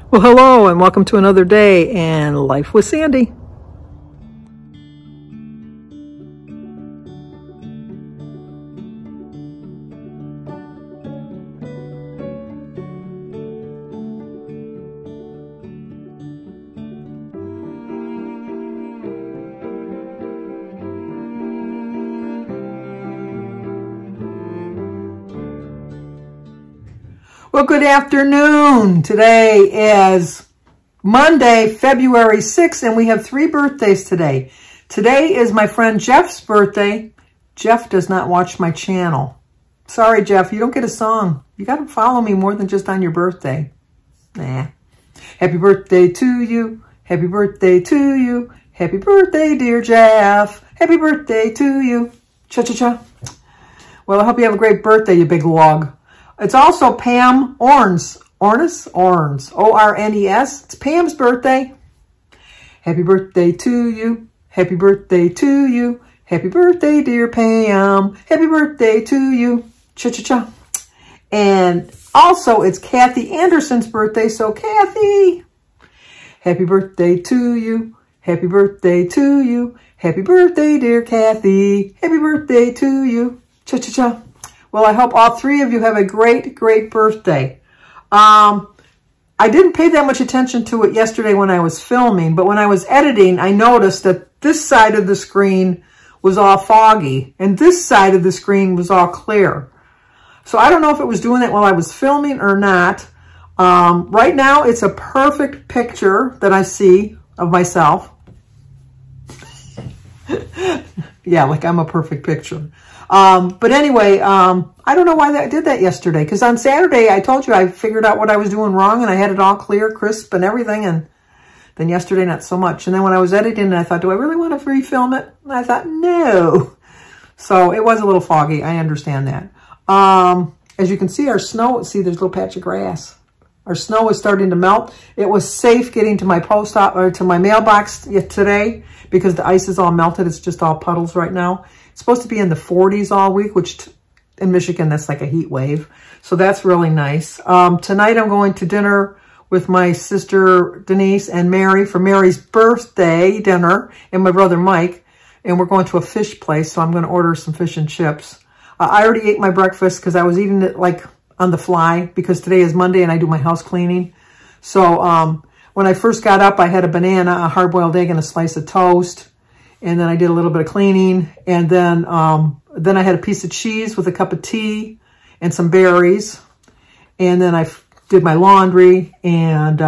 Well, hello and welcome to another day in Life with Sandy. Well, good afternoon. Today is Monday, February 6th, and we have 3 birthdays today. Today is my friend Jeff's birthday. Jeff does not watch my channel. Sorry, Jeff, you don't get a song. You got to follow me more than just on your birthday. Nah. Happy birthday to you. Happy birthday to you. Happy birthday, dear Jeff. Happy birthday to you. Cha-cha-cha. Well, I hope you have a great birthday, you big log. It's also Pam Orns. Orns. O-R-N-E-S. It's Pam's birthday. Happy birthday to you. Happy birthday to you. Happy birthday, dear Pam. Happy birthday to you. Cha-cha-cha. And also, it's Kathy Anderson's birthday. So, Kathy, happy birthday to you. Happy birthday to you. Happy birthday, dear Kathy. Happy birthday to you. Cha-cha-cha. Well, I hope all 3 of you have a great, great birthday. I didn't pay that much attention to it yesterday when I was filming, but when I was editing, I noticed that this side of the screen was all foggy, and this side of the screen was all clear. So I don't know if it was doing that while I was filming or not. Right now, it's a perfect picture that I see of myself. Yeah, like I'm a perfect picture. But anyway, I don't know why I did that yesterday. Because on Saturday, I told you I figured out what I was doing wrong. And I had it all clear, crisp, and everything. And then yesterday, not so much. And then when I was editing, I thought, do I really want to refilm it? And I thought, no. So it was a little foggy. I understand that. As you can see, our snow, see, there's a little patch of grass. Our snow is starting to melt. It was safe getting to my to my mailbox today because the ice is all melted. It's just all puddles right now. It's supposed to be in the 40s all week, which in Michigan, that's like a heat wave. So that's really nice. Tonight I'm going to dinner with my sister Denise and Mary for Mary's birthday dinner and my brother Mike. And we're going to a fish place, so I'm going to order some fish and chips. I already ate my breakfast because I was eating it like on the fly because today is Monday and I do my house cleaning. So when I first got up, I had a banana, a hard-boiled egg, and a slice of toast. And then I did a little bit of cleaning. And then I had a piece of cheese with a cup of tea and some berries. And then I did my laundry and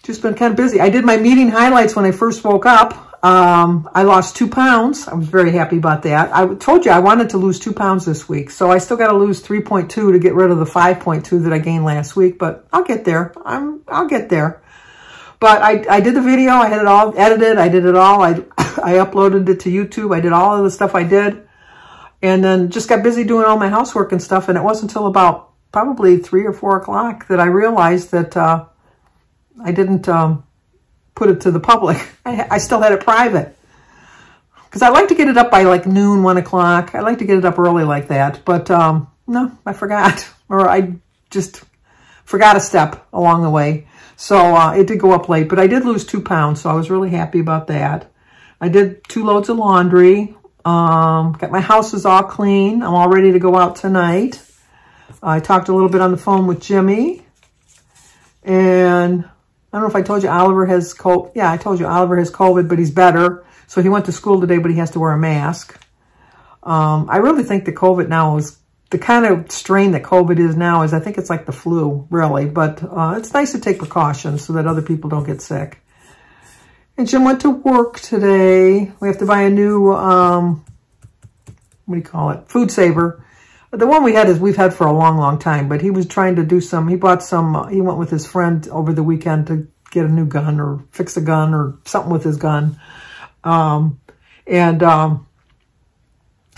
just been kind of busy. I did my meeting highlights when I first woke up. I lost 2 pounds. I was very happy about that. I told you I wanted to lose 2 pounds this week. So I still got to lose 3.2 to get rid of the 5.2 that I gained last week. But I'll get there. I'll get there. But I did the video. I had it all edited. I did it all. I uploaded it to YouTube. I did all of the stuff I did. And then just got busy doing all my housework and stuff. And it wasn't until about probably 3 or 4 o'clock that I realized that I didn't put it to the public. I still had it private. Because I like to get it up by like noon, 1 o'clock. I like to get it up early like that. But no, I forgot. Or I just forgot a step along the way. So it did go up late, but I did lose 2 pounds, so I was really happy about that. I did 2 loads of laundry. Got my houses all clean. I'm all ready to go out tonight. I talked a little bit on the phone with Jimmy. And I don't know if I told you Oliver has COVID. Yeah, I told you Oliver has COVID, but he's better. So he went to school today, but he has to wear a mask. I really think the COVID now is the kind of strain that COVID is now is, I think it's like the flu, really. But it's nice to take precautions so that other people don't get sick. And Jim went to work today. We have to buy a new, what do you call it? Food saver. The one we've had for a long, long time. But he was trying to do some, he bought some, he went with his friend over the weekend to get a new gun or fix a gun or something with his gun.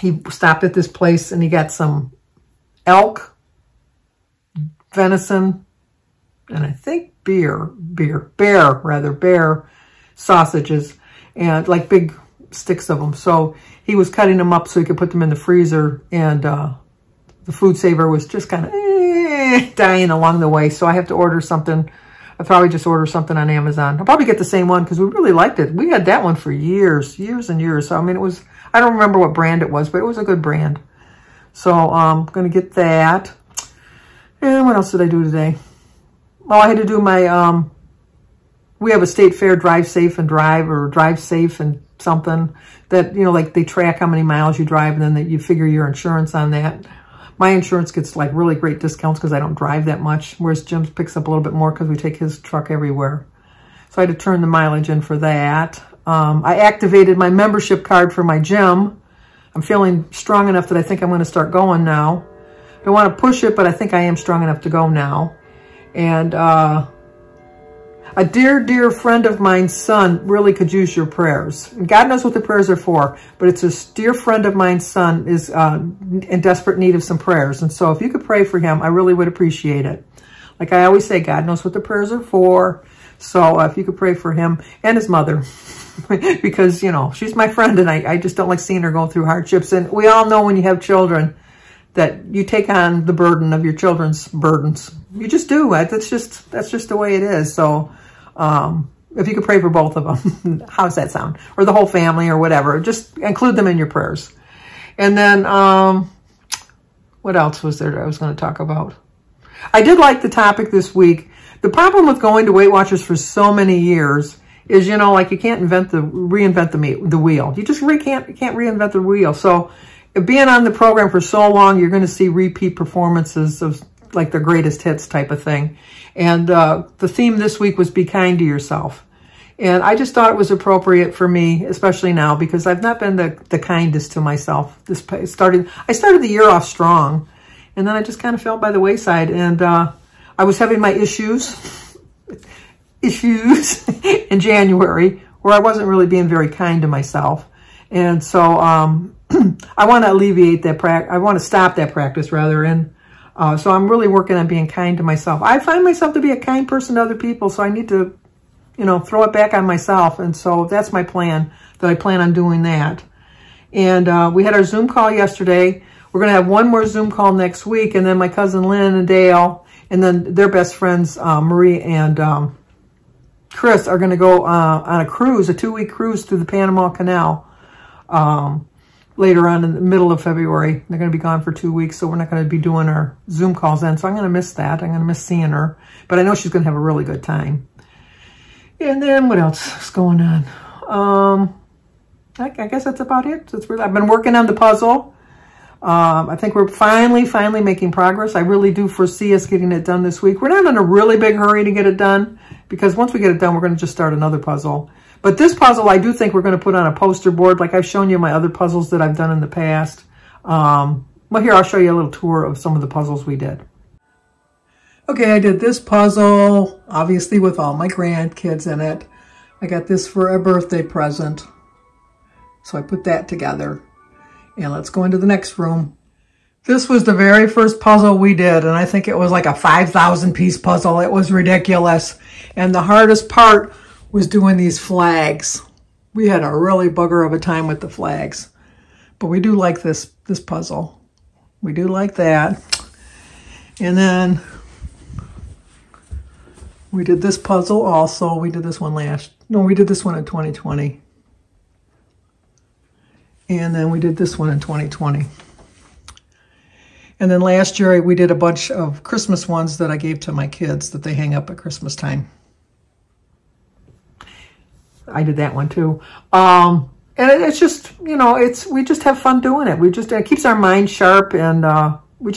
He stopped at this place and he got some elk, venison, and I think bear sausages, and like big sticks of them. So he was cutting them up so he could put them in the freezer, and the food saver was just kind of, dying along the way. So I have to order something. I'll probably just order something on Amazon. I'll probably get the same one because we really liked it. We had that one for years and years. So, I mean, it was, I don't remember what brand it was, but it was a good brand. So I'm going to get that. And what else did I do today? Well, I had to do my, we have a state fair, drive safe and drive, or drive safe and something that, you know, like they track how many miles you drive and then that you figure your insurance on that. My insurance gets like really great discounts because I don't drive that much, whereas Jim's picks up a little bit more because we take his truck everywhere. So I had to turn the mileage in for that. I activated my membership card for my gym. I'm feeling strong enough that I think I'm going to start going now. Don't want to push it, but I think I am strong enough to go now. And a dear, dear friend of mine's son really could use your prayers. And God knows what the prayers are for, but it's a dear friend of mine's son is in desperate need of some prayers. And so if you could pray for him, I really would appreciate it. Like I always say, God knows what the prayers are for. So if you could pray for him and his mother, because, you know, she's my friend and I just don't like seeing her go through hardships. And we all know when you have children that you take on the burden of your children's burdens. You just do. That's just the way it is. So if you could pray for both of them, how's that sound? Or the whole family or whatever. Just include them in your prayers. And then what else was there that I was going to talk about? I did like the topic this week. The problem with going to Weight Watchers for so many years is, you know, like you can't reinvent the wheel. You just can't reinvent the wheel. So being on the program for so long, you're going to see repeat performances of like the greatest hits type of thing. And the theme this week was be kind to yourself. And I just thought it was appropriate for me, especially now, because I've not been the kindest to myself. I started the year off strong, and then I just kind of fell by the wayside. And I was having my issues in January where I wasn't really being very kind to myself. And so I want to alleviate that I want to stop that practice rather. And so I'm really working on being kind to myself. I find myself to be a kind person to other people, so I need to, you know, throw it back on myself. And so that's my plan, that I plan on doing that. And we had our Zoom call yesterday. We're going to have one more Zoom call next week. And then my cousin Lynn and Dale, and then their best friends, Marie and Chris, are going to go on a cruise, a 2-week cruise through the Panama Canal. Later on in the middle of February. They're going to be gone for 2 weeks, so we're not going to be doing our Zoom calls then. So I'm going to miss that. I'm going to miss seeing her. But I know she's going to have a really good time. And then what else is going on? I guess that's about it. I've been working on the puzzle. I think we're finally making progress. I really do foresee us getting it done this week. We're not in a really big hurry to get it done, because once we get it done, we're going to just start another puzzle. But this puzzle, I do think we're going to put on a poster board, like I've shown you my other puzzles that I've done in the past. Well, here, I'll show you a little tour of some of the puzzles we did. Okay, I did this puzzle, obviously with all my grandkids in it. I got this for a birthday present. So I put that together. And let's go into the next room. This was the very first puzzle we did, and I think it was like a 5,000-piece puzzle. It was ridiculous. And the hardest part was doing these flags. We had a really bugger of a time with the flags. But we do like this puzzle. We do like that. And then we did this puzzle also. We did this one we did this one in 2020. And then we did this one in 2020. And then last year we did a bunch of Christmas ones that I gave to my kids that they hang up at Christmas time. I did that one too. And it's just, you know, we just have fun doing it. It keeps our mind sharp, and we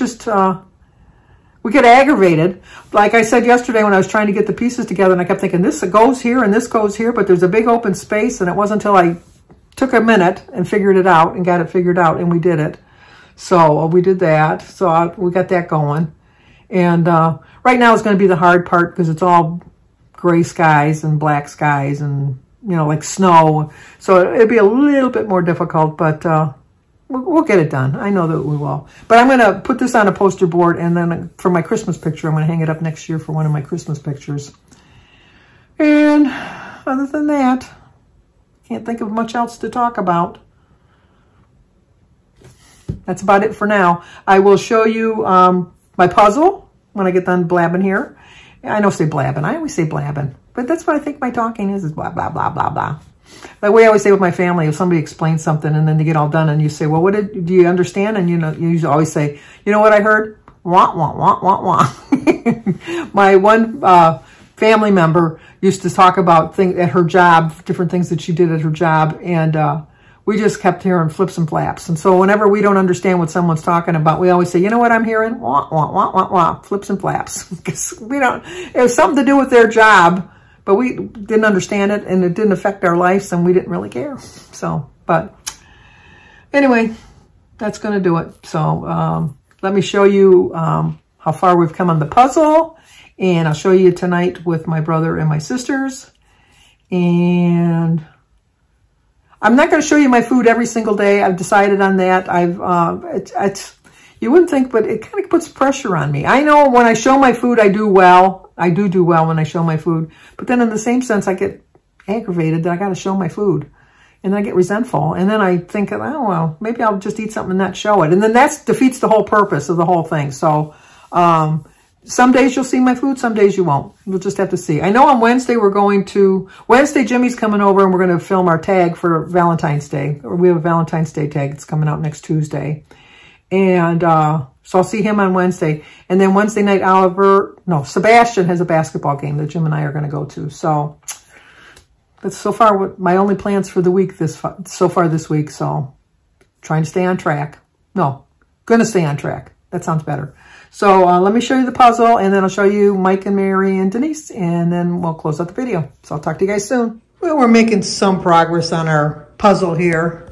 get aggravated. Like I said yesterday when I was trying to get the pieces together, and I kept thinking, this goes here and this goes here, but there's a big open space, and it wasn't until I took a minute and figured it out and got it figured out, and we did it. So we did that. So we got that going. And right now is going to be the hard part because it's all gray skies and black skies and, you know, like snow. So it'll be a little bit more difficult, but we'll get it done. I know that we will. But I'm going to put this on a poster board, and then for my Christmas picture, I'm going to hang it up next year for one of my Christmas pictures. And other than that, can't think of much else to talk about. That's about it for now. I will show you my puzzle when I get done blabbing here. I don't say blabbing. I always say blabbing. But that's what I think my talking is blah, blah, blah, blah, blah. The way I always say with my family, if somebody explains something and then they get all done and you say, well, do you understand? And you usually always say, you know what I heard? Wah, wah, wah, wah, wah. My one family member used to talk about things at her job, different things that she did at her job. And we just kept hearing flips and flaps. And so whenever we don't understand what someone's talking about, we always say, you know what I'm hearing? Wah, wah, wah, wah, wah, flips and flaps. Because it was something to do with their job, but we didn't understand it and it didn't affect our lives and we didn't really care. So, but anyway, that's going to do it. So let me show you how far we've come on the puzzle. And I'll show you tonight with my brother and my sisters. And I'm not going to show you my food every single day. I've decided on that. You wouldn't think, but it kind of puts pressure on me. I know when I show my food, I do well. I do well when I show my food. But then in the same sense, I get aggravated that I got to show my food. And then I get resentful. And then I think, oh, well, maybe I'll just eat something and not show it. And then that defeats the whole purpose of the whole thing. So some days you'll see my food, some days you won't. We'll just have to see. I know on Wednesday Wednesday Jimmy's coming over and we're going to film our tag for Valentine's Day. We have a Valentine's Day tag. It's coming out next Tuesday. And so I'll see him on Wednesday. And then Wednesday night, Sebastian has a basketball game that Jim and I are going to go to. So that's so far what my only plans for the week so far this week. So trying to stay on track. No, going to stay on track. That sounds better. So let me show you the puzzle, and then I'll show you Mike and Mary and Denise, and then we'll close out the video. So I'll talk to you guys soon. Well, we're making some progress on our puzzle here.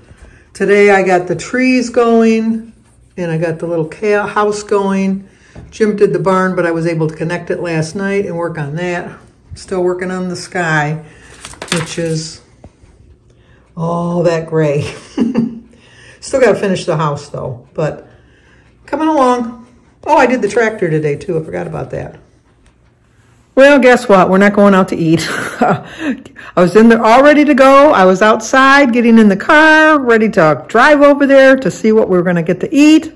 Today I got the trees going, and I got the little house going. Jim did the barn, but I was able to connect it last night and work on that. Still working on the sky, which is all that gray. Still got to finish the house, though, but coming along. Oh, I did the tractor today, too. I forgot about that. Well, guess what? We're not going out to eat. I was in there all ready to go. I was outside getting in the car, ready to drive over there to see what we were going to get to eat.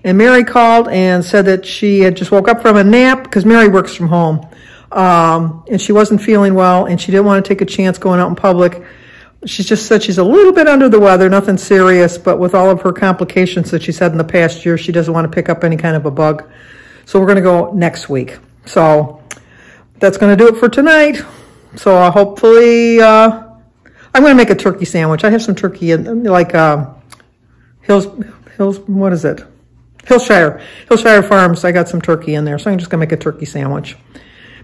And Mary called and said that she had just woke up from a nap because Mary works from home. And she wasn't feeling well, and she didn't want to take a chance going out in public. She just said she's a little bit under the weather, nothing serious, but with all of her complications that she's had in the past year, she doesn't want to pick up any kind of a bug. So we're going to go next week. So that's going to do it for tonight. So hopefully, I'm going to make a turkey sandwich. I have some turkey in, like what is it? Hillshire Farms. I got some turkey in there, so I'm just going to make a turkey sandwich.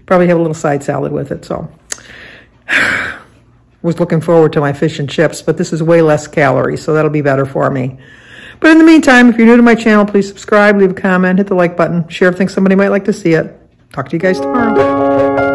Probably have a little side salad with it, so. Was looking forward to my fish and chips, but this is way less calories, so that'll be better for me. But in the meantime, if you're new to my channel, please subscribe, leave a comment, hit the like button, share if you think somebody might like to see it. Talk to you guys tomorrow.